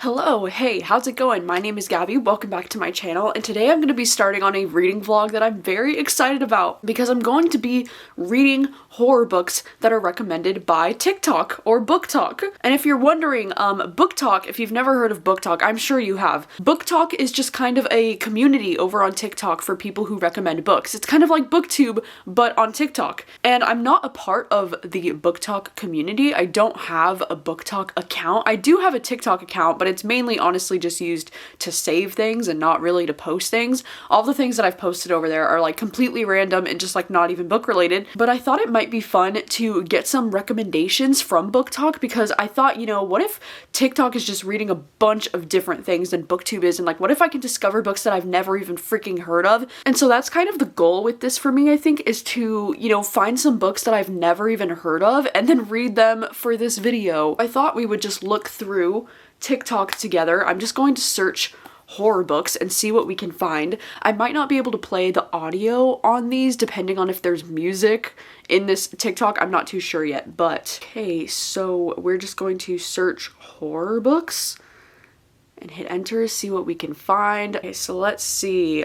Hello, hey, how's it going? My name is Gabby, welcome back to my channel, and today I'm going to be starting on a reading vlog that I'm very excited about because I'm going to be reading horror books that are recommended by TikTok or BookTok. And if you're wondering, BookTok, if you've never heard of BookTok, I'm sure you have. BookTok is just kind of a community over on TikTok for people who recommend books. It's kind of like booktube, but on TikTok. And I'm not a part of the BookTok community. I don't have a BookTok account. I do have a TikTok account, but it's mainly honestly just used to save things and not really to post things. All the things that I've posted over there are like completely random and just like not even book related, but I thought it might be fun to get some recommendations from BookTok because I thought, you know, what if TikTok is just reading a bunch of different things than BookTube is, and like what if I can discover books that I've never even freaking heard of? And so that's kind of the goal with this for me, I think, is to, you know, find some books that I've never even heard of and then read them for this video. I thought we would just look through TikTok together. I'm just going to search horror books and see what we can find. I might not be able to play the audio on these depending on if there's music in this TikTok. I'm not too sure yet, but okay, so we're just going to search horror books and hit enter, see what we can find. Okay, so let's see.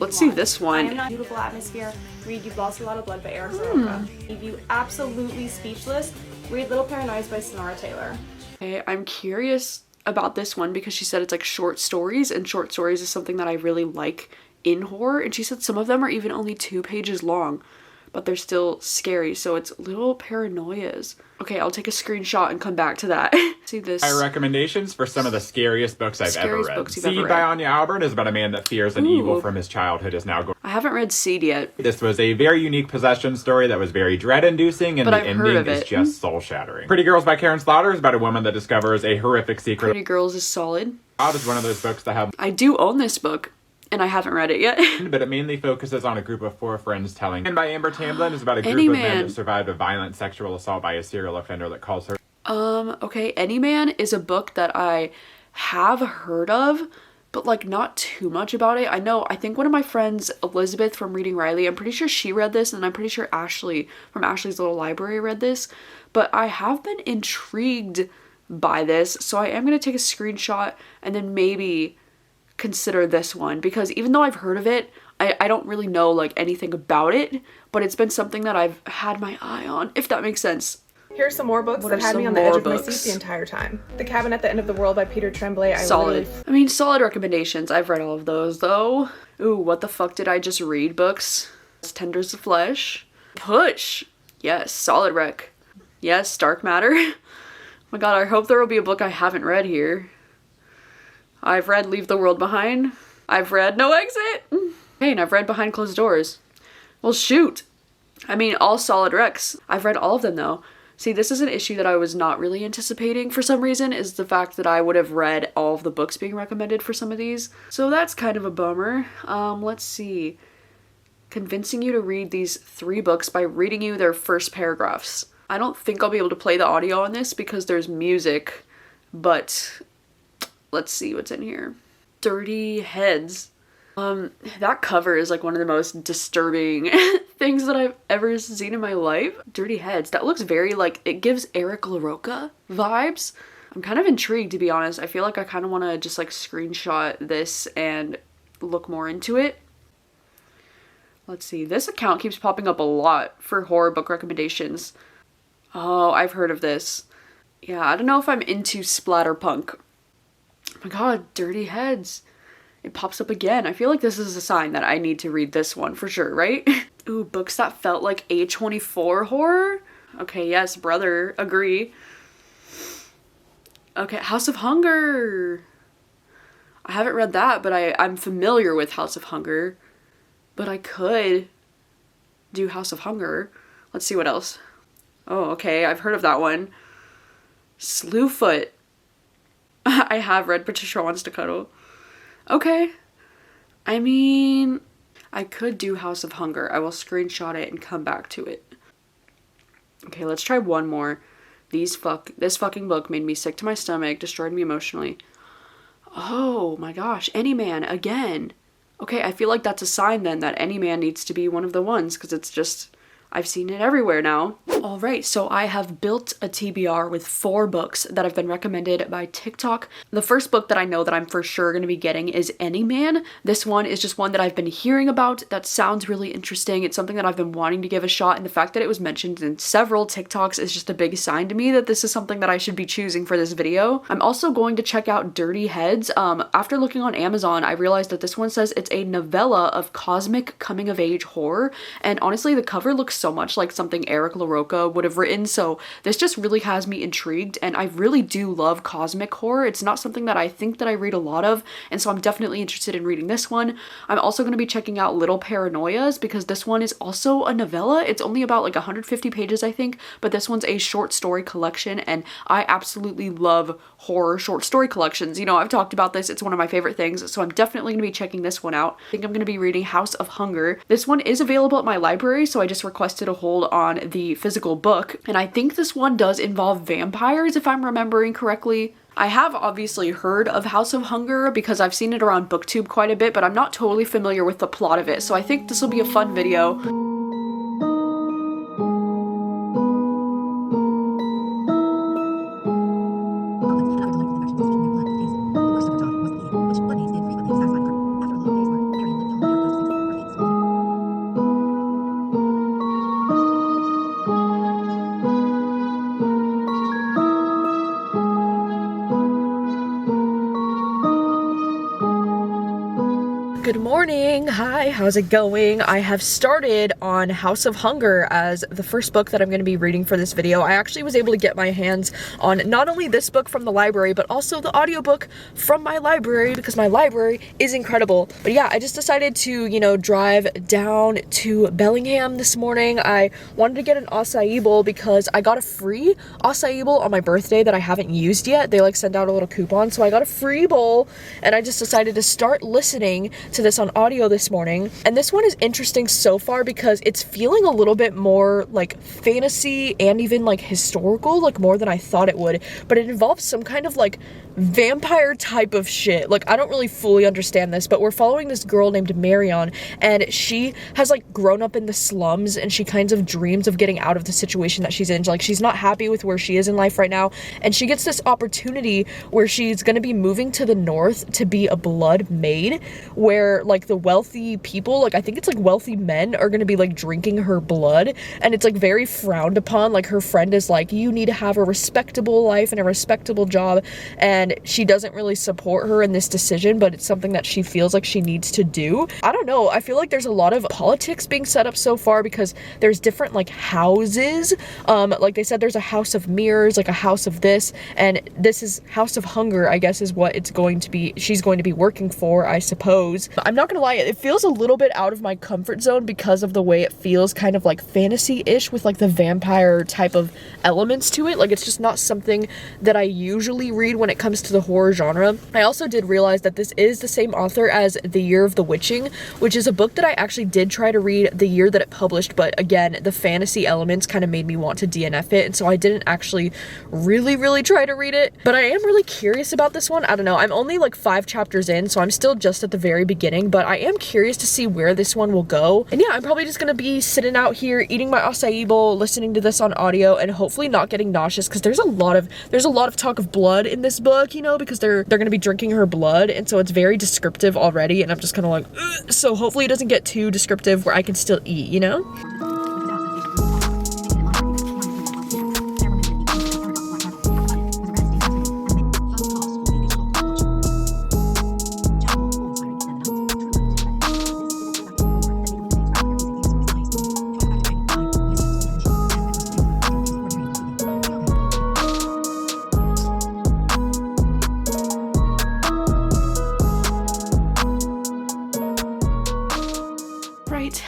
Let's see this one. I am not beautiful atmosphere. Read You've Lost a Lot of Blood by Eric Soroka. Leave you absolutely speechless. Read Little Paranoias by Sonara Taylor. Okay, I'm curious about this one because she said it's like short stories, and short stories is something that I really like in horror, and she said some of them are even only 2 pages long, but they're still scary. So it's Little Paranoias. Okay, I'll take a screenshot and come back to that. See this. My recommendations for some of the scariest books I've ever read. Seed by Anya Albert is about a man that fears an evil from his childhood is now going. I haven't read Seed yet. This was a very unique possession story that was very dread-inducing, and but the I've heard ending of is it. just soul-shattering. Pretty Girls by Karen Slaughter is about a woman that discovers a horrific secret. Pretty Girls is solid. It is one of those books that have. I do own this book, and I haven't read it yet. But it mainly focuses on a group of 4 friends telling. And by Amber Tamblyn is about a group of men that survived a violent sexual assault by a serial offender that calls her. Okay, Any Man is a book that I have heard of, but like not too much about it. I think one of my friends, Elizabeth from Reading Riley, I'm pretty sure she read this, and I'm pretty sure Ashley from Ashley's Little Library read this, but I have been intrigued by this, so I am going to take a screenshot and then maybe consider this one, because even though I've heard of it, I don't really know like anything about it, but it's been something that I've had my eye on, if that makes sense. Here's some more books that had me on the edge of my seat the entire time. The Cabin at the End of the World by Peter Tremblay. Solid. I mean, solid recommendations. I've read all of those though. Ooh, what the fuck did I just read books? Tender as the Flesh. Push. Yes, solid rec. Yes, Dark Matter. Oh my god, I hope there will be a book I haven't read here. I've read Leave the World Behind. I've read No Exit. Hey, and I've read Behind Closed Doors. Well, shoot. I mean, all solid recs. I've read all of them though. See, this is an issue that I was not really anticipating for some reason, is the fact that I would have read all of the books being recommended for some of these. So that's kind of a bummer. Let's see. Convincing you to read these 3 books by reading you their first paragraphs. I don't think I'll be able to play the audio on this because there's music, but let's see what's in here. Dirty Heads. That cover is like one of the most disturbing things that I've ever seen in my life. Dirty Heads. That looks very like, it gives Eric LaRocca vibes. I'm kind of intrigued, to be honest. I feel like I kind of want to just like screenshot this and look more into it. Let's see. This account keeps popping up a lot for horror book recommendations. Oh, I've heard of this. Yeah, I don't know if I'm into splatterpunk. Oh my god, Dirty Heads. It pops up again. I feel like this is a sign that I need to read this one for sure, right? Ooh, books that felt like A24 horror? Okay, yes, brother, agree. Okay, House of Hunger. I haven't read that, but I'm familiar with House of Hunger. But I could do House of Hunger. Let's see what else. Oh, okay, I've heard of that one. Slewfoot. I have read Patricia Wants to Cuddle. Okay. I mean, I could do House of Hunger. I will screenshot it and come back to it. Okay, let's try one more. This fucking book made me sick to my stomach, destroyed me emotionally. Oh my gosh, Any Man again. Okay, I feel like that's a sign then that Any Man needs to be one of the ones, because it's just, I've seen it everywhere now. Alright, so I have built a TBR with 4 books that have been recommended by TikTok. The first book that I know that I'm for sure going to be getting is Any Man. This one is just one that I've been hearing about that sounds really interesting. It's something that I've been wanting to give a shot, and the fact that it was mentioned in several TikToks is just a big sign to me that this is something that I should be choosing for this video. I'm also going to check out Dirty Heads. After looking on Amazon, I realized that this one says it's a novella of cosmic coming-of-age horror, and honestly, the cover looks so much like something Eric LaRocca would have written, so this just really has me intrigued, and I really do love cosmic horror. It's not something that I think that I read a lot of, and so I'm definitely interested in reading this one. I'm also going to be checking out Little Paranoias because this one is also a novella. It's only about like 150 pages, I think, but this one's a short story collection, and I absolutely love horror short story collections. You know, I've talked about this. It's one of my favorite things, so I'm definitely going to be checking this one out. I think I'm going to be reading House of Hunger. This one is available at my library, so I just requested a hold on the physical book, and I think this one does involve vampires if I'm remembering correctly. I have obviously heard of House of Hunger because I've seen it around booktube quite a bit, but I'm not totally familiar with the plot of it, so I think this will be a fun video. Good morning. Hi, how's it going? I have started on House of Hunger as the first book that I'm going to be reading for this video. I actually was able to get my hands on not only this book from the library, but also the audiobook from my library because my library is incredible. But yeah, I just decided to, you know, drive down to Bellingham this morning. I wanted to get an acai bowl because I got a free acai bowl on my birthday that I haven't used yet. They like send out a little coupon, so I got a free bowl, and I just decided to start listening to this on audio this morning. And this one is interesting so far because it's feeling a little bit more like fantasy and even like historical, like more than I thought it would, but it involves some kind of like vampire type of shit. Like, I don't really fully understand this, but we're following this girl named Marion, and she has like grown up in the slums, and she kind of dreams of getting out of the situation that she's in. Like, she's not happy with where she is in life right now, and she gets this opportunity where she's gonna be moving to the north to be a blood maid, where like the wealthy people, like I think it's like wealthy men, are gonna be like drinking her blood, and it's like very frowned upon. Like, her friend is like, you need to have a respectable life and a respectable job, and she doesn't really support her in this decision, but it's something that she feels like she needs to do. I don't know, I feel like there's a lot of politics being set up so far because there's different like houses. Like they said, there's a house of mirrors, like a house of this, and this is House of Hunger, I guess is what it's going to be. She's going to be working for, I suppose. I'm not gonna lie, it feels a little bit out of my comfort zone because of the way it feels kind of like fantasy-ish with like the vampire type of elements to it. Like, it's just not something that I usually read when it comes to the horror genre. I also did realize that this is the same author as The Year of the Witching, which is a book that I actually did try to read the year that it published, but again, the fantasy elements kind of made me want to DNF it, and so I didn't actually really try to read it. But I am really curious about this one. I don't know, I'm only like 5 chapters in, so I'm still just at the very beginning, but I am curious to see where this one will go. And yeah, I'm probably just gonna be sitting out here eating my acai bowl, listening to this on audio, and hopefully not getting nauseous, because there's a lot of talk of blood in this book, you know, because they're gonna be drinking her blood, and so it's very descriptive already, and I'm just kind of like, ugh. So hopefully it doesn't get too descriptive where I can still eat, you know?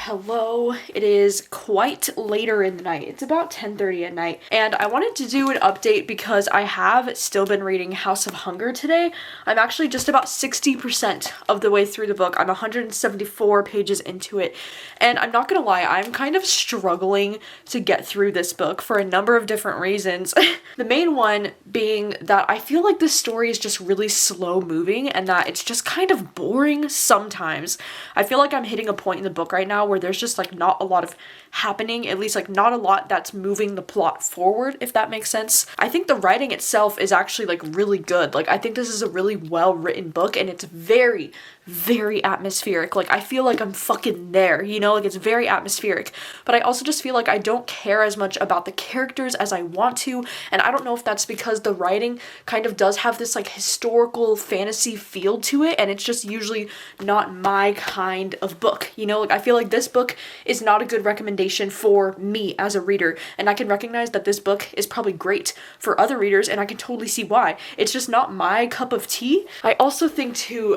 Hello, it is quite later in the night. It's about 10:30 at night, and I wanted to do an update because I have still been reading House of Hunger today. I'm actually just about 60% of the way through the book. I'm 174 pages into it, and I'm not gonna lie, I'm kind of struggling to get through this book for a number of different reasons. The main one being that I feel like this story is just really slow moving and that it's just kind of boring sometimes. I feel like I'm hitting a point in the book right now where where there's just like not a lot of happening, at least like not a lot that's moving the plot forward, if that makes sense. I think the writing itself is actually like really good. Like I think this is a really well written book, and it's very, very atmospheric. Like I feel like I'm fucking there, you know, like it's very atmospheric. But I also just feel like I don't care as much about the characters as I want to, and I don't know if that's because the writing kind of does have this like historical fantasy feel to it, and it's just usually not my kind of book, you know. Like I feel like this book is not a good recommendation for me as a reader, and I can recognize that this book is probably great for other readers, and I can totally see why. It's just not my cup of tea. I also think too,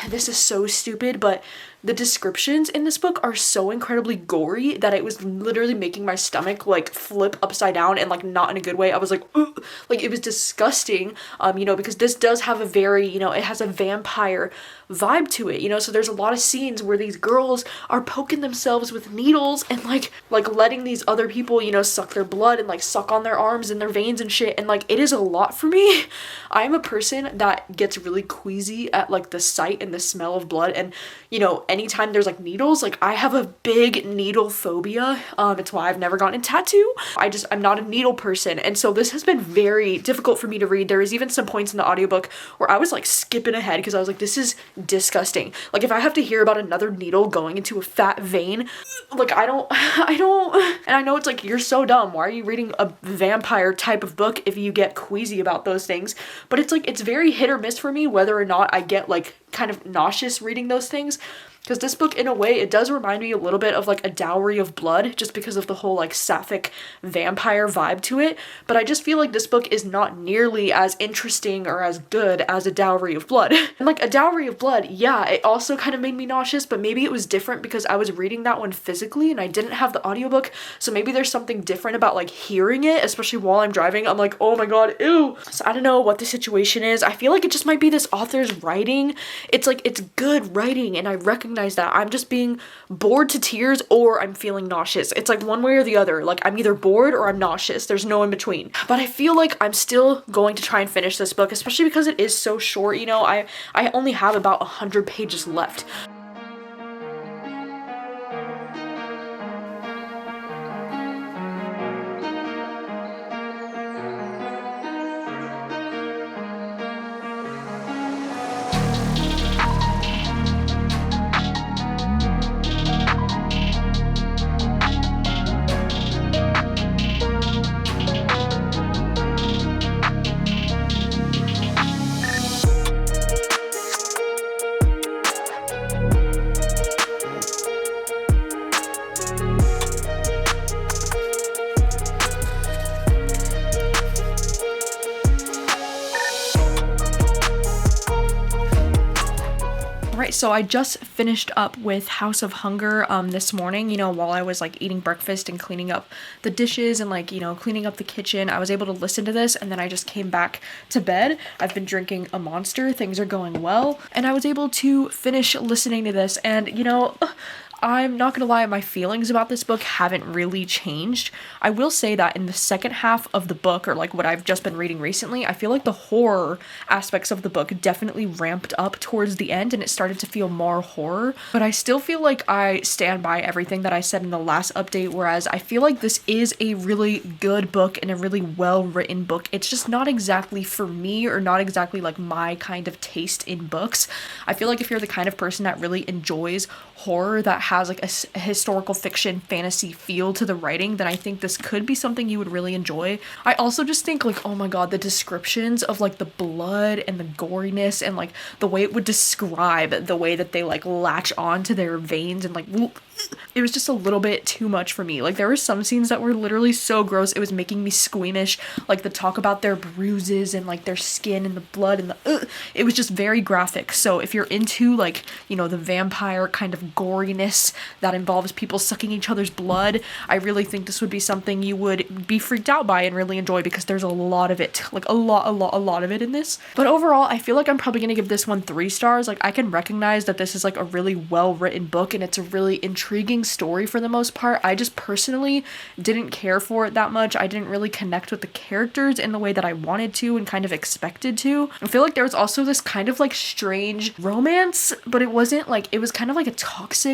this is so stupid, but the descriptions in this book are so incredibly gory that it was literally making my stomach like flip upside down, and like not in a good way. I was like, ugh. Like it was disgusting, you know, because this does have a very, you know, it has a vampire vibe to it, you know. So there's a lot of scenes where these girls are poking themselves with needles and like letting these other people, you know, suck their blood and like suck on their arms and their veins and shit, and like it is a lot for me. I'm a person that gets really queasy at like the sight and the smell of blood, and you know, anytime there's like needles, like I have a big needle phobia. It's why I've never gotten a tattoo. I'm not a needle person, and so this has been very difficult for me to read. There was even some points in the audiobook where I was like skipping ahead because I was like, this is disgusting. Like if I have to hear about another needle going into a fat vein, like I don't, and I know it's like, you're so dumb. Why are you reading a vampire type of book if you get queasy about those things? But it's like, it's very hit or miss for me whether or not I get like kind of nauseous reading those things. Because this book, in a way, it does remind me a little bit of like A Dowry of Blood, just because of the whole like sapphic vampire vibe to it. But I just feel like this book is not nearly as interesting or as good as A Dowry of Blood. And like A Dowry of Blood, yeah, it also kind of made me nauseous, but maybe it was different because I was reading that one physically and I didn't have the audiobook. So maybe there's something different about like hearing it, especially while I'm driving. I'm like, oh my god, ew. So I don't know what the situation is. I feel like it just might be this author's writing. It's like, it's good writing, and I recognize that I'm just being bored to tears or I'm feeling nauseous. It's like one way or the other. Like I'm either bored or I'm nauseous. There's no in between. But I feel like I'm still going to try and finish this book, especially because it is so short. You know, I only have about 100 pages left. Right, so I just finished up with House of Hunger this morning, you know, while I was like eating breakfast and cleaning up the dishes and like, you know, cleaning up the kitchen. I was able to listen to this, and then I just came back to bed. I've been drinking a Monster. Things are going well, and I was able to finish listening to this, and you know, I'm not gonna lie, my feelings about this book haven't really changed. I will say that in the second half of the book, or like what I've just been reading recently, I feel like the horror aspects of the book definitely ramped up towards the end, and it started to feel more horror. But I still feel like I stand by everything that I said in the last update, whereas I feel like this is a really good book and a really well-written book. It's just not exactly for me, or not exactly like my kind of taste in books. I feel like if you're the kind of person that really enjoys horror that has like a historical fiction fantasy feel to the writing, then I think this could be something you would really enjoy. I also just think like, oh my god, the descriptions of like the blood and the goriness and like the way it would describe the way that they like latch on to their veins and like it was just a little bit too much for me. Like there were some scenes that were literally so gross it was making me squeamish, like the talk about their bruises and like their skin and the blood and the it was just very graphic. So if you're into like, you know, the vampire kind of goriness that involves people sucking each other's blood, I really think this would be something you would be freaked out by and really enjoy, because there's a lot of it, like a lot of it in this. But overall, I feel like I'm probably gonna give this one 3 stars. Like I can recognize that this is like a really well written book and it's a really intriguing story for the most part. I just personally didn't care for it that much. I didn't really connect with the characters in the way that I wanted to and kind of expected to. I feel like there was also this kind of like strange romance, but it wasn't like, it was kind of like a toxic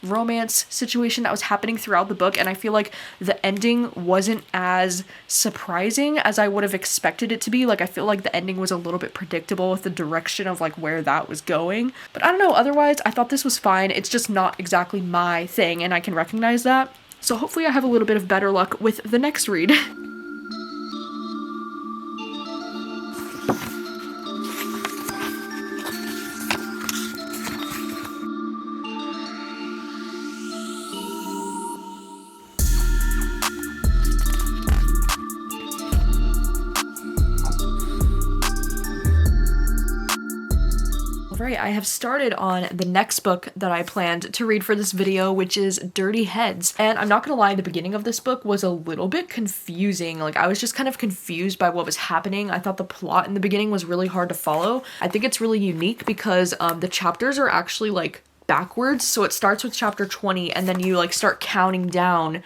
romance situation that was happening throughout the book, and I feel like the ending wasn't as surprising as I would have expected it to be. Like, I feel like the ending was a little bit predictable with the direction of like where that was going. But I don't know, otherwise I thought this was fine. It's just not exactly my thing, and I can recognize that. So hopefully I have a little bit of better luck with the next read. Alright, I have started on the next book that I planned to read for this video, which is Dirty Heads. And I'm not gonna lie, the beginning of this book was a little bit confusing. Like, I was just kind of confused by what was happening. I thought the plot in the beginning was really hard to follow. I think it's really unique because the chapters are actually like backwards. So it starts with chapter 20 and then you like start counting down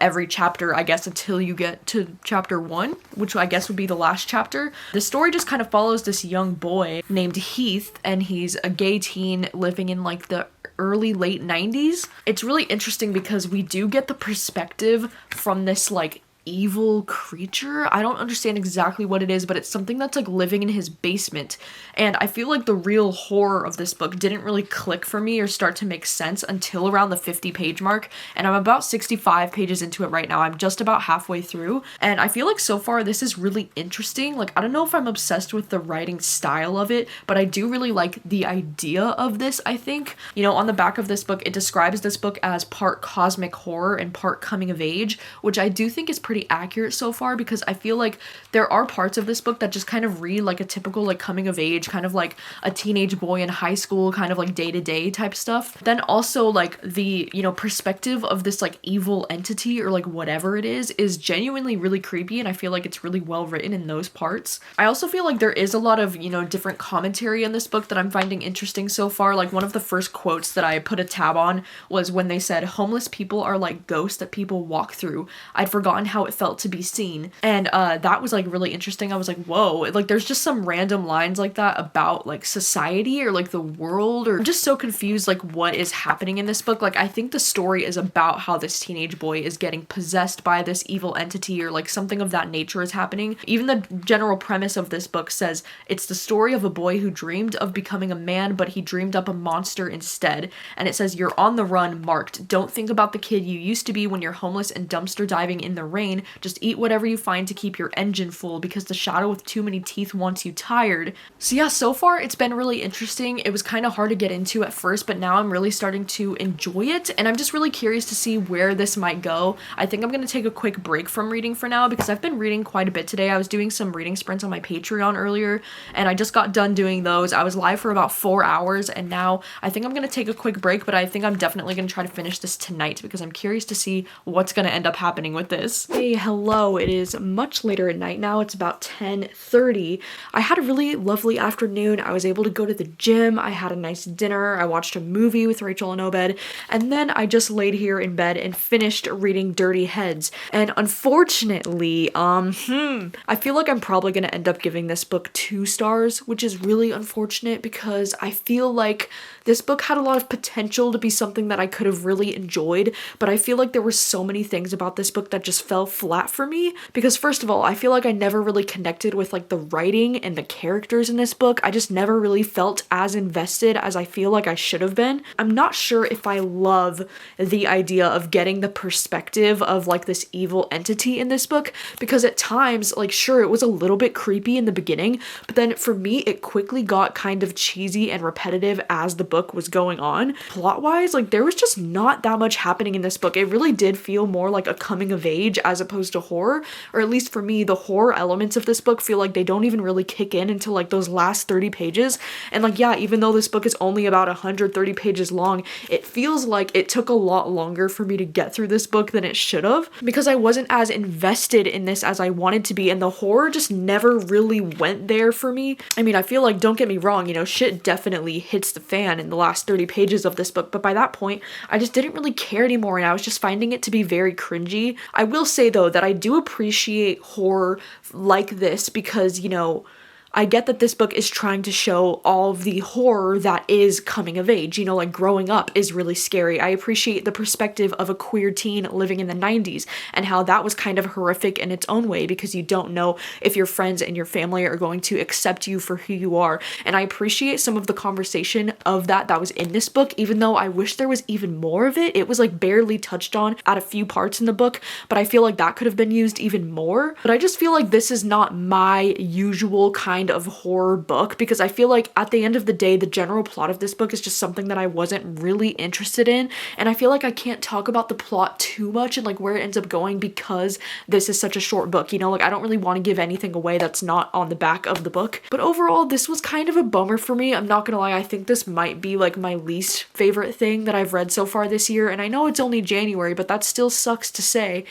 every chapter, I guess, until you get to chapter 1, which I guess would be the last chapter. The story just kind of follows this young boy named Heath, and he's a gay teen living in like the late 90s. It's really interesting because we do get the perspective from this like evil creature. I don't understand exactly what it is, but it's something that's like living in his basement. And I feel like the real horror of this book didn't really click for me or start to make sense until around the 50-page mark. And I'm about 65 pages into it right now. I'm just about halfway through. And I feel like so far this is really interesting. Like, I don't know if I'm obsessed with the writing style of it, but I do really like the idea of this, I think. You know, on the back of this book, it describes this book as part cosmic horror and part coming of age, which I do think is pretty accurate so far, because I feel like there are parts of this book that just kind of read like a typical like coming of age, kind of like a teenage boy in high school, kind of like day-to-day type stuff. Then also like the, you know, perspective of this like evil entity or like whatever it is genuinely really creepy, and I feel like it's really well written in those parts. I also feel like there is a lot of, you know, different commentary in this book that I'm finding interesting so far. Like, one of the first quotes that I put a tab on was when they said, "Homeless people are like ghosts that people walk through. I'd forgotten how it felt to be seen." And that was like really interesting. I was like, whoa, like there's just some random lines like that about like society or like the world, or I'm just so confused like what is happening in this book. Like, I think the story is about how this teenage boy is getting possessed by this evil entity or like something of that nature is happening. Even the general premise of this book says it's the story of a boy who dreamed of becoming a man, but he dreamed up a monster instead. And it says, "You're on the run, marked. Don't think about the kid you used to be when you're homeless and dumpster diving in the rain. Just eat whatever you find to keep your engine full, because the shadow with too many teeth wants you tired." So yeah, so far it's been really interesting. It was kind of hard to get into at first, but now I'm really starting to enjoy it, and I'm just really curious to see where this might go. I think I'm going to take a quick break from reading for now, because I've been reading quite a bit today. I was doing some reading sprints on my Patreon earlier, and I just got done doing those. I was live for about 4 hours, and now I think I'm going to take a quick break, but I think I'm definitely going to try to finish this tonight, because I'm curious to see what's going to end up happening with this. Hey, hello. It is much later at night now. It's about 10:30. I had a really lovely afternoon. I was able to go to the gym. I had a nice dinner. I watched a movie with Rachel and Obed, and then I just laid here in bed and finished reading Dirty Heads. And unfortunately, I feel like I'm probably going to end up giving this book 2 stars, which is really unfortunate because I feel like this book had a lot of potential to be something that I could have really enjoyed, but I feel like there were so many things about this book that just fell flat for me, because first of all, I feel like I never really connected with like the writing and the characters in this book. I just never really felt as invested as I feel like I should have been. I'm not sure if I love the idea of getting the perspective of like this evil entity in this book, because at times, like, sure, it was a little bit creepy in the beginning, but then for me, it quickly got kind of cheesy and repetitive as the book was going on. Plot-wise, like, there was just not that much happening in this book. It really did feel more like a coming of age as opposed to horror, or at least for me, the horror elements of this book feel like they don't even really kick in until like those last 30 pages. And like, yeah, even though this book is only about 130 pages long, it feels like it took a lot longer for me to get through this book than it should have, because I wasn't as invested in this as I wanted to be, and the horror just never really went there for me. I mean, I feel like, don't get me wrong, you know, shit definitely hits the fan in the last 30 pages of this book, but by that point, I just didn't really care anymore, and I was just finding it to be very cringy. I will say, though, that I do appreciate horror like this because, you know, I get that this book is trying to show all of the horror that is coming of age, you know, like growing up is really scary. I appreciate the perspective of a queer teen living in the 90s and how that was kind of horrific in its own way because you don't know if your friends and your family are going to accept you for who you are. And I appreciate some of the conversation of that was in this book, even though I wish there was even more of it. It was like barely touched on at a few parts in the book, but I feel like that could have been used even more. But I just feel like this is not my usual kind of horror book because I feel like at the end of the day, the general plot of this book is just something that I wasn't really interested in. And I feel like I can't talk about the plot too much and like where it ends up going because this is such a short book, you know, like I don't really want to give anything away that's not on the back of the book. But overall, this was kind of a bummer for me. I'm not gonna lie, I think this might be like my least favorite thing that I've read so far this year. And I know it's only January, but that still sucks to say.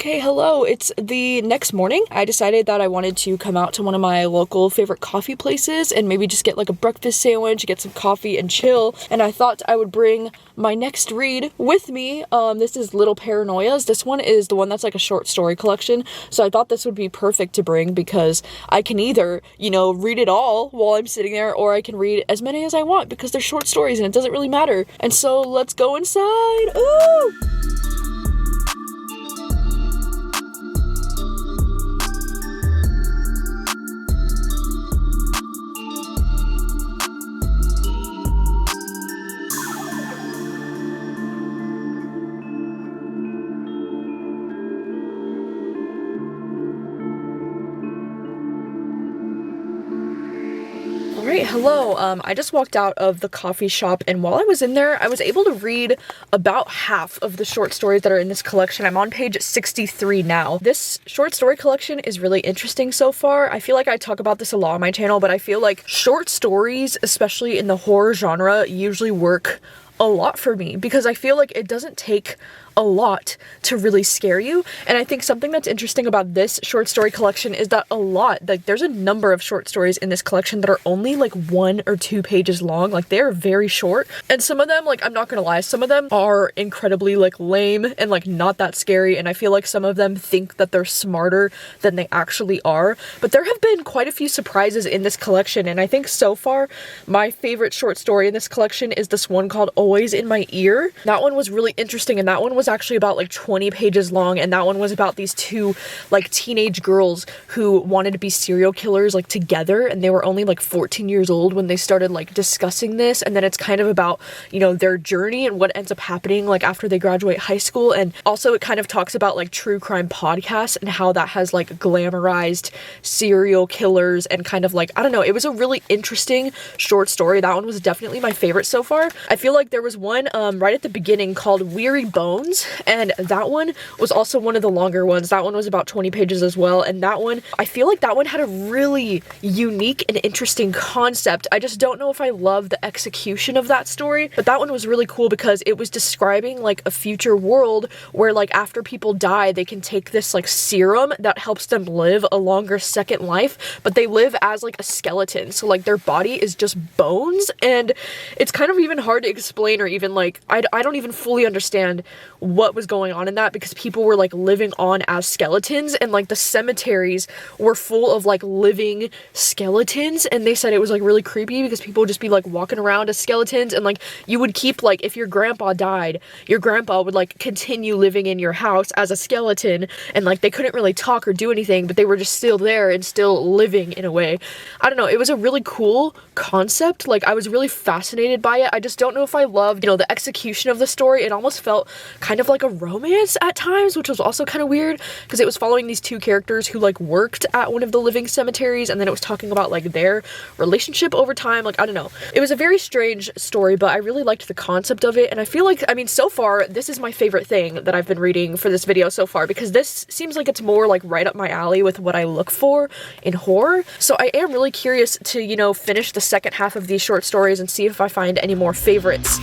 Okay, hello, it's the next morning. I decided that I wanted to come out to one of my local favorite coffee places and maybe just get like a breakfast sandwich, get some coffee and chill. And I thought I would bring my next read with me. This is Little Paranoias. This one is the one that's like a short story collection. So I thought this would be perfect to bring because I can either, you know, read it all while I'm sitting there or I can read as many as I want because they're short stories and it doesn't really matter. And so let's go inside. Ooh! Alright, hello. I just walked out of the coffee shop and while I was in there, I was able to read about half of the short stories that are in this collection. I'm on page 63 now. This short story collection is really interesting so far. I feel like I talk about this a lot on my channel, but I feel like short stories, especially in the horror genre, usually work a lot for me because I feel like it doesn't take a lot to really scare you. And I think something that's interesting about this short story collection is that there's a number of short stories in this collection that are only like 1 or 2 pages long. Like they're very short. And some of them, like, I'm not gonna lie, some of them are incredibly like lame and like not that scary. And I feel like some of them think that they're smarter than they actually are. But there have been quite a few surprises in this collection. And I think so far, my favorite short story in this collection is this one called Always in My Ear. That one was really interesting and that one was actually about like 20 pages long and that one was about these two like teenage girls who wanted to be serial killers like together and they were only like 14 years old when they started like discussing this. And then it's kind of about, you know, their journey and what ends up happening like after they graduate high school. And also it kind of talks about like true crime podcasts and how that has like glamorized serial killers and kind of like, I don't know, it was a really interesting short story. That one was definitely my favorite so far. I feel like there was one right at the beginning called Weary Bones, and that one was also one of the longer ones. That one was about 20 pages as well, and that one, I feel like that one had a really unique and interesting concept. I just don't know if I love the execution of that story, but that one was really cool because it was describing like a future world where like after people die, they can take this like serum that helps them live a longer second life, but they live as like a skeleton. So like their body is just bones, and it's kind of even hard to explain or even like, I don't even fully understand what was going on in that because people were like living on as skeletons and like the cemeteries were full of like living skeletons, and they said it was like really creepy because people would just be like walking around as skeletons, and like you would keep like, if your grandpa died, your grandpa would like continue living in your house as a skeleton, and like they couldn't really talk or do anything, but they were just still there and still living in a way. I don't know, it was a really cool concept. Like I was really fascinated by it. I just don't know if I loved, you know, the execution of the story. It almost felt kind of like a romance at times, which was also kind of weird because it was following these two characters who like worked at one of the living cemeteries, and then it was talking about like their relationship over time. Like, I don't know. It was a very strange story, but I really liked the concept of it. And I feel like, I mean, so far, this is my favorite thing that I've been reading for this video so far because this seems like it's more like right up my alley with what I look for in horror. So I am really curious to, you know, finish the second half of these short stories and see if I find any more favorites.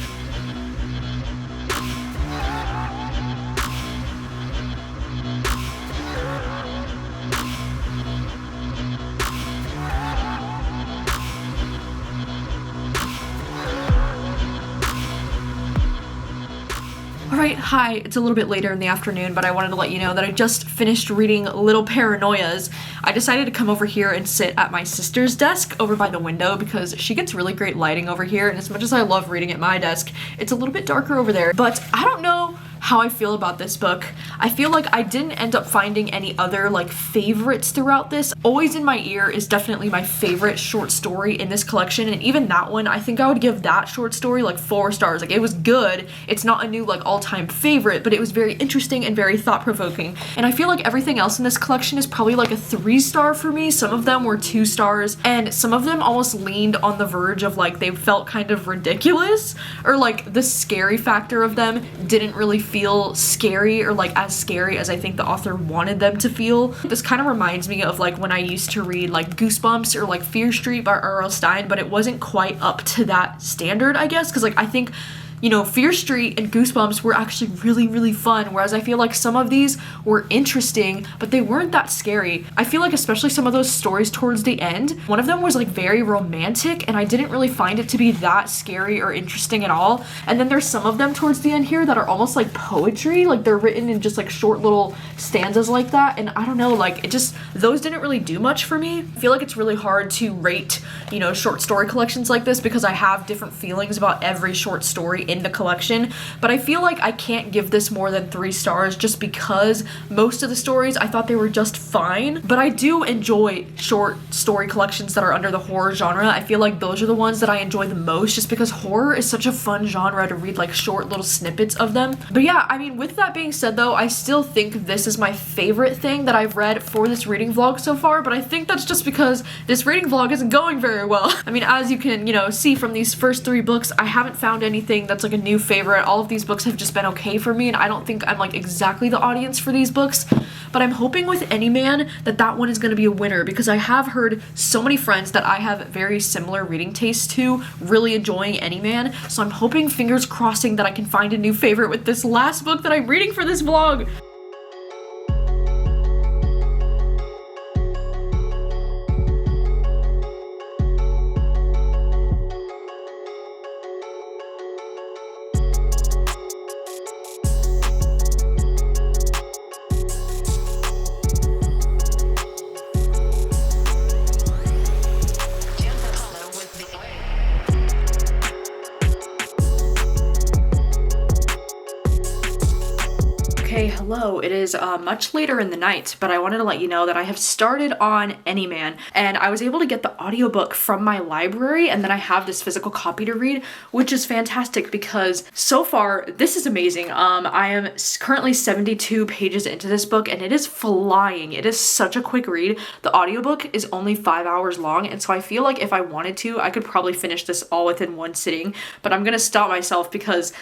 Alright, Alright, hi, it's a little bit later in the afternoon, but I wanted to let you know that I just finished reading Little Paranoias. I decided to come over here and sit at my sister's desk over by the window because she gets really great lighting over here, and as much as I love reading at my desk, it's a little bit darker over there. But I don't know how I feel about this book. I feel like I didn't end up finding any other like favorites throughout this. Always in My Ear is definitely my favorite short story in this collection, and even that one, I think I would give that short story like 4 stars. Like, it was good. It's not a new like all-time favorite, but it was very interesting and very thought-provoking. And I feel like everything else in this collection is probably like a 3-star for me. Some of them were 2 stars, and some of them almost leaned on the verge of like they felt kind of ridiculous, or like the scary factor of them didn't really feel scary or like as scary as I think the author wanted them to feel. This kind of reminds me of like when I used to read like Goosebumps or like Fear Street by R.L. Stine, but it wasn't quite up to that standard, I guess, because like I think, you know, Fear Street and Goosebumps were actually really, really fun, whereas I feel like some of these were interesting, but they weren't that scary. I feel like especially some of those stories towards the end, one of them was like very romantic, and I didn't really find it to be that scary or interesting at all. And then there's some of them towards the end here that are almost like poetry, like they're written in just like short little stanzas like that, and I don't know, like it just, those didn't really do much for me. I feel like it's really hard to rate, you know, short story collections like this because I have different feelings about every short story in the collection, but I feel like I can't give this more than 3 stars just because most of the stories I thought they were just fine. But I do enjoy short story collections that are under the horror genre. I feel like those are the ones that I enjoy the most just because horror is such a fun genre to read like short little snippets of them. But yeah, I mean, with that being said though, I still think this is my favorite thing that I've read for this reading vlog so far, but I think that's just because this reading vlog isn't going very well. I mean, as you can, you know, see from these first 3 books, I haven't found anything that's like a new favorite. All of these books have just been okay for me, and I don't think I'm like exactly the audience for these books, but I'm hoping with Any Man that that one is going to be a winner because I have heard so many friends that I have very similar reading tastes to really enjoying Any Man, so I'm hoping, fingers crossing, that I can find a new favorite with this last book that I'm reading for this vlog. Okay, hello. It is much later in the night, but I wanted to let you know that I have started on Any Man, and I was able to get the audiobook from my library, and then I have this physical copy to read, which is fantastic because so far this is amazing. I am currently 72 pages into this book, and it is flying. It is such a quick read. The audiobook is only 5 hours long, and so I feel like if I wanted to, I could probably finish this all within one sitting, but I'm gonna stop myself because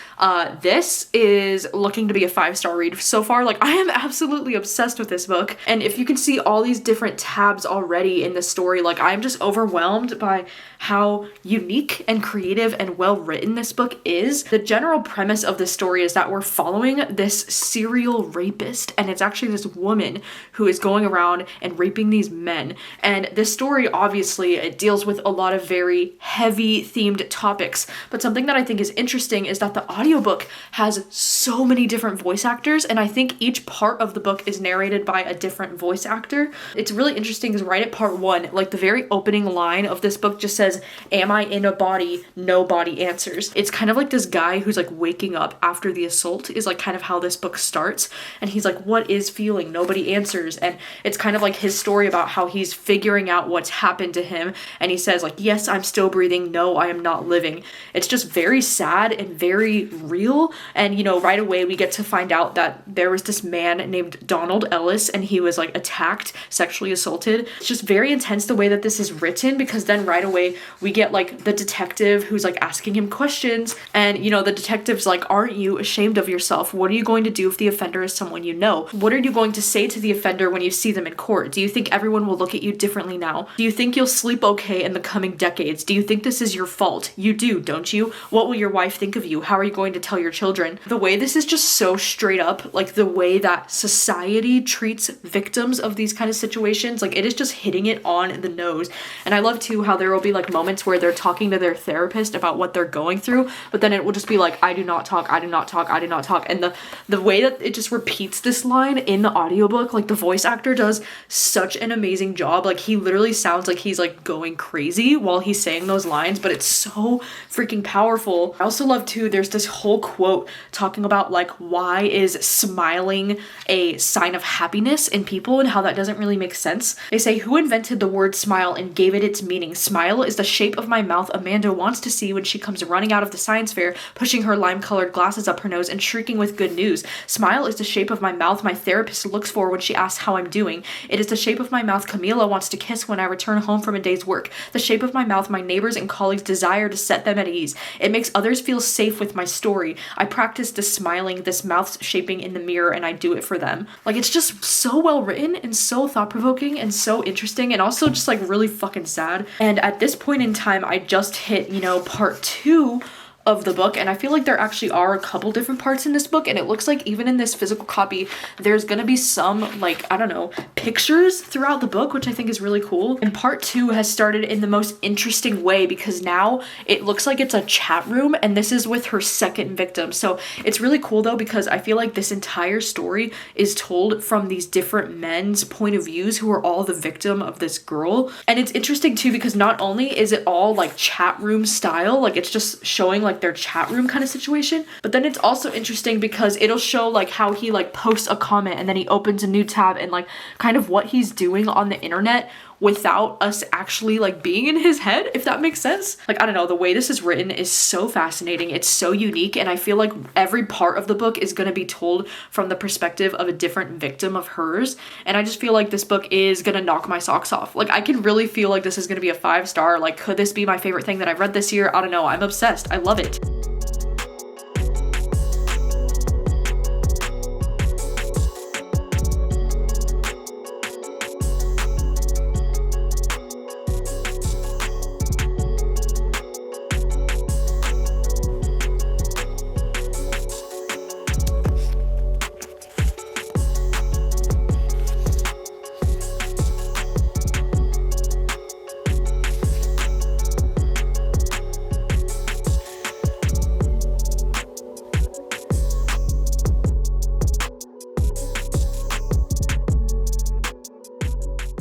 this is looking to be a 5-star read so far. Like, I am absolutely obsessed with this book, and if you can see all these different tabs already in the story, like, I'm just overwhelmed by how unique and creative and well written this book is. The general premise of the story is that we're following this serial rapist, and it's actually this woman who is going around and raping these men. And this story, obviously, it deals with a lot of very heavy themed topics, but something that I think is interesting is that the audiobook has so many different voice actors, and I think each part of the book is narrated by a different voice actor. It's really interesting because right at part 1, like the very opening line of this book just says, "Am I in a body? No body answers." It's kind of like this guy who's like waking up after the assault is like kind of how this book starts, and he's like, what is feeling? Nobody answers. And it's kind of like his story about how he's figuring out what's happened to him, and he says like, yes, I'm still breathing, no, I am not living. It's just very sad and very real. And you know, right away we get to find out that there was this man named Donald Ellis, and he was like attacked, sexually assaulted. It's just very intense the way that this is written, because then right away we get like the detective who's like asking him questions, and you know, the detective's like, aren't you ashamed of yourself? What are you going to do if the offender is someone you know? What are you going to say to the offender when you see them in court? Do you think everyone will look at you differently now? Do you think you'll sleep okay in the coming decades? Do you think this is your fault? You do, don't you? What will your wife think of you? How are you going to tell your children? The way this is just so straight up, like the way that society treats victims of these kind of situations. Like, it is just hitting it on the nose. And I love too how there will be like moments where they're talking to their therapist about what they're going through, but then it will just be like, I do not talk, I do not talk, I do not talk. And the way that it just repeats this line in the audiobook, like the voice actor does such an amazing job. Like, he literally sounds like he's like going crazy while he's saying those lines, but it's so freaking powerful. I also love too, there's this whole quote talking about like, why is smiling a sign of happiness in people and how that doesn't really make sense. They say, who invented the word smile and gave it its meaning? Smile is the shape of my mouth Amanda wants to see when she comes running out of the science fair, pushing her lime-colored glasses up her nose and shrieking with good news. Smile is the shape of my mouth my therapist looks for when she asks how I'm doing. It is the shape of my mouth Camila wants to kiss when I return home from a day's work. The shape of my mouth my neighbors and colleagues desire to set them at ease. It makes others feel safe with my story. I practice this smiling, this mouth shaping in the mirror, and I do it for them. Like, it's just so well written and so thought-provoking and so interesting, and also just like really fucking sad. And at this point in time, I just hit, you know, part 2 of the book, and I feel like there actually are a couple different parts in this book, and it looks like even in this physical copy there's gonna be some, like, I don't know, pictures throughout the book, which I think is really cool. And part 2 has started in the most interesting way, because now it looks like it's a chat room, and this is with her second victim. So it's really cool though, because I feel like this entire story is told from these different men's point of views who are all the victim of this girl. And it's interesting too, because not only is it all like chat room style, like it's just showing like their chat room kind of situation, but then it's also interesting because it'll show like how he like posts a comment and then he opens a new tab, and like kind of what he's doing on the internet without us actually like being in his head, if that makes sense. Like, I don't know, the way this is written is so fascinating, it's so unique, and I feel like every part of the book is going to be told from the perspective of a different victim of hers, and I just feel like this book is gonna knock my socks off. Like, I can really feel like this is gonna be a 5-star. Like, could this be my favorite thing that I've read this year? I don't know, I'm obsessed, I love it.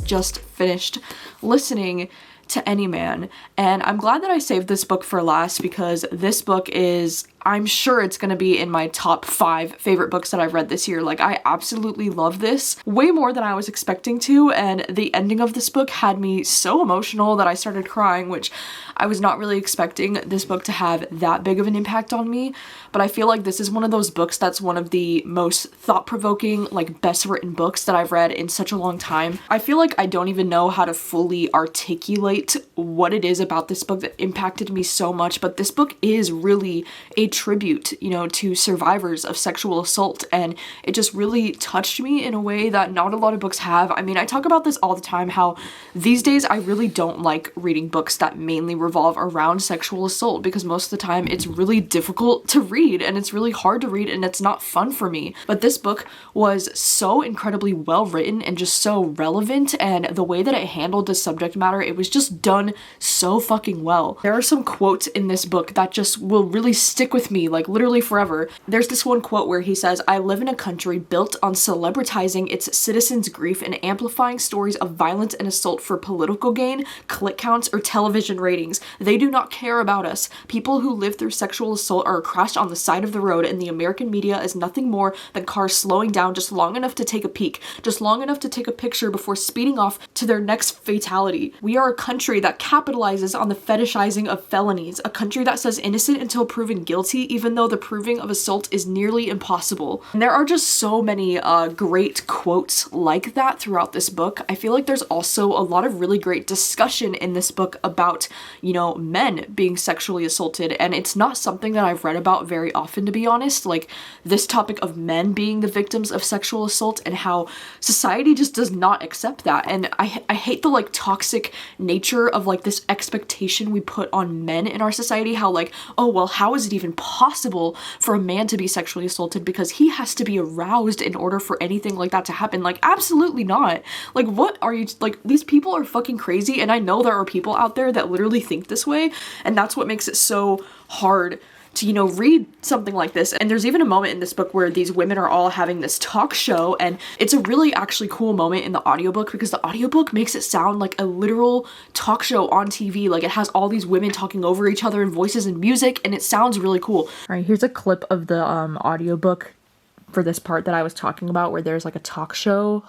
Just finished listening to Any Man, and I'm glad that I saved this book for last, because this book is, I'm sure it's gonna be in my top 5 favorite books that I've read this year. Like, I absolutely love this way more than I was expecting to, and the ending of this book had me so emotional that I started crying, which I was not really expecting this book to have that big of an impact on me. But I feel like this is one of those books that's one of the most thought-provoking, like, best written books that I've read in such a long time. I feel like I don't even know how to fully articulate what it is about this book that impacted me so much, but this book is really a tribute, you know, to survivors of sexual assault, and it just really touched me in a way that not a lot of books have. I mean, I talk about this all the time, how these days I really don't like reading books that mainly revolve around sexual assault, because most of the time it's really difficult to read and it's really hard to read and it's not fun for me. But this book was so incredibly well written and just so relevant, and the way that it handled the subject matter, it was just done so fucking well. There are some quotes in this book that just will really stick with me, like literally forever. There's this one quote where he says, "I live in a country built on celebritizing its citizens' grief and amplifying stories of violence and assault for political gain, click counts, or television ratings. They do not care about us. People who live through sexual assault are crushed on the side of the road, and the American media is nothing more than cars slowing down just long enough to take a peek, just long enough to take a picture before speeding off to their next fatality. We are a country that capitalizes on the fetishizing of felonies, a country that says innocent until proven guilty, even though the proving of assault is nearly impossible." And there are just so many great quotes like that throughout this book. I feel like there's also a lot of really great discussion in this book about, you know, men being sexually assaulted, and it's not something that I've read about very often, to be honest. Like, this topic of men being the victims of sexual assault and how society just does not accept that. And I hate the like toxic nature of like this expectation we put on men in our society, how like, oh well, how is it even possible for a man to be sexually assaulted because he has to be aroused in order for anything like that to happen. Like, absolutely not. Like, what are you, like, these people are fucking crazy, and I know there are people out there that literally think this way, and that's what makes it so hard to, you know, read something like this. And there's even a moment in this book where these women are all having this talk show, and it's a really actually cool moment in the audiobook because the audiobook makes it sound like a literal talk show on TV. Like, it has all these women talking over each other and voices and music, and it sounds really cool. All right, here's a clip of the audiobook for this part that I was talking about, where there's like a talk show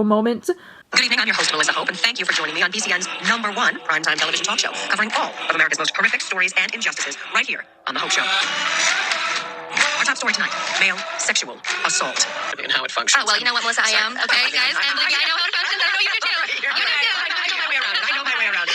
moment. Good evening, I'm your host, Melissa Hope, and thank you for joining me on BCN's #1 primetime television talk show, covering all of America's most horrific stories and injustices, right here on The Hope Show. Our top story tonight, male sexual assault. And how it functions. Oh, well, you know what, Melissa, I am, okay, guys? And believe me, I know how it functions. I know you do too. I know my way around it.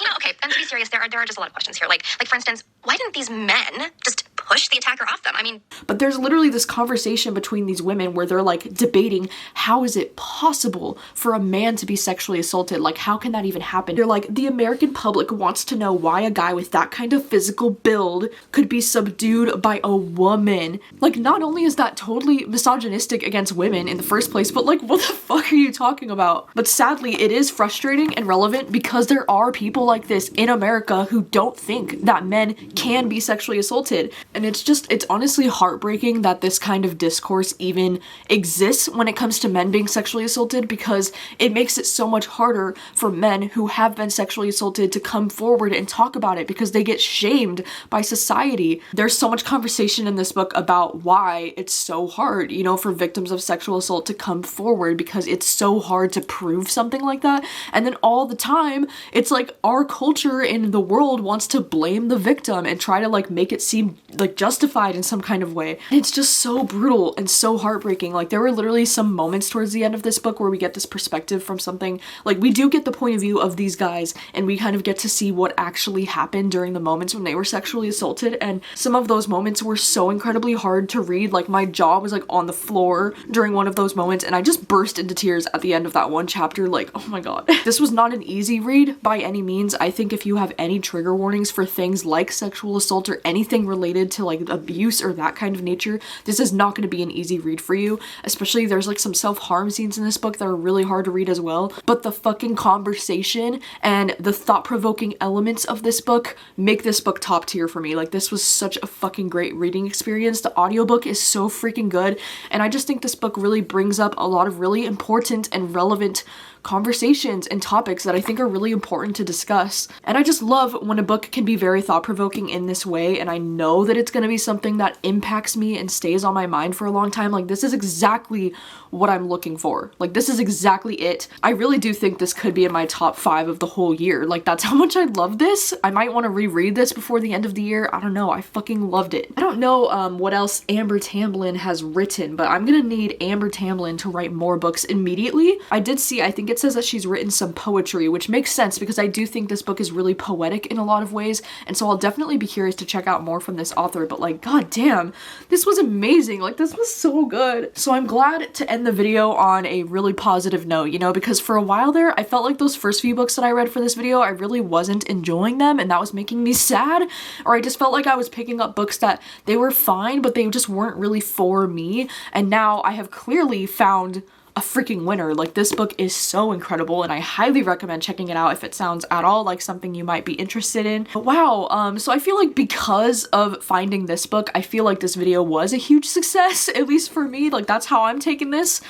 You know, okay, and to be serious, there are just a lot of questions here. Like for instance, why didn't these men just push the attacker off them? I mean... But there's literally this conversation between these women where they're like debating, how is it possible for a man to be sexually assaulted? Like, how can that even happen? They're like, the American public wants to know why a guy with that kind of physical build could be subdued by a woman. Like, not only is that totally misogynistic against women in the first place, but like, what the fuck are you talking about? But sadly, it is frustrating and relevant because there are people like this in America who don't think that men can be sexually assaulted. And it's honestly heartbreaking that this kind of discourse even exists when it comes to men being sexually assaulted, because it makes it so much harder for men who have been sexually assaulted to come forward and talk about it because they get shamed by society. There's so much conversation in this book about why it's so hard, you know, for victims of sexual assault to come forward because it's so hard to prove something like that. And then all the time, it's like our culture in the world wants to blame the victim and try to like make it seem like justified in some kind of way. And it's just so brutal and so heartbreaking. Like, there were literally some moments towards the end of this book where we get this perspective from something, like, we do get the point of view of these guys and we kind of get to see what actually happened during the moments when they were sexually assaulted, and some of those moments were so incredibly hard to read. Like, my jaw was like on the floor during one of those moments, and I just burst into tears at the end of that one chapter. Like, oh my god. This was not an easy read by any means. I think if you have any trigger warnings for things like sexual assault or anything related to like abuse or that kind of nature, this is not going to be an easy read for you. Especially there's like some self-harm scenes in this book that are really hard to read as well. But the fucking conversation and the thought-provoking elements of this book make this book top tier for me. Like, this was such a fucking great reading experience. The audiobook is so freaking good, and I just think this book really brings up a lot of really important and relevant conversations and topics that I think are really important to discuss. And I just love when a book can be very thought-provoking in this way, and I know that it's going to be something that impacts me and stays on my mind for a long time. Like, this is exactly what I'm looking for. Like, this is exactly it. I really do think this could be in my top 5 of the whole year. Like, that's how much I love this. I might want to reread this before the end of the year. I don't know. I fucking loved it. I don't know what else Amber Tamblyn has written, but I'm gonna need Amber Tamblyn to write more books immediately. I did see, I think it says that she's written some poetry, which makes sense because I do think this book is really poetic in a lot of ways, and so I'll definitely be curious to check out more from this author. But like, god damn, this was amazing. Like, this was so good. So I'm glad to end the video on a really positive note, you know, because for a while there, I felt like those first few books that I read for this video, I really wasn't enjoying them, and that was making me sad, or I just felt like I was picking up books that they were fine, but they just weren't really for me. And now I have clearly found a freaking winner. Like, this book is so incredible, and I highly recommend checking it out if it sounds at all like something you might be interested in. But wow, so I feel like because of finding this book, I feel like this video was a huge success, at least for me. Like, that's how I'm taking this.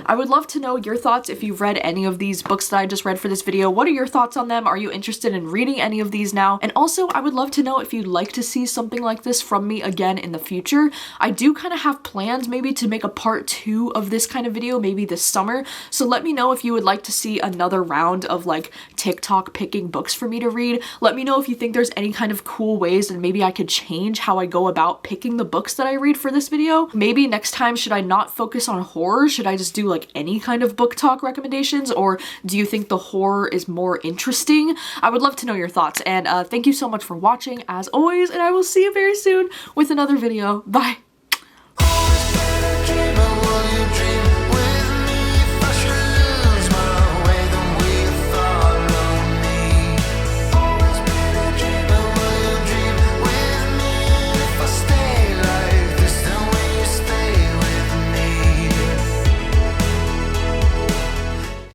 I would love to know your thoughts if you've read any of these books that I just read for this video. What are your thoughts on them? Are you interested in reading any of these now? And also, I would love to know if you'd like to see something like this from me again in the future. I do kind of have plans maybe to make a part 2 of this kind of video, maybe this summer, so let me know if you would like to see another round of like TikTok picking books for me to read. Let me know if you think there's any kind of cool ways and maybe I could change how I go about picking the books that I read for this video. Maybe next time, should I not focus on horror? Should I just do like any kind of book talk recommendations, or do you think the horror is more interesting? I would love to know your thoughts, and thank you so much for watching as always, and I will see you very soon with another video. Bye!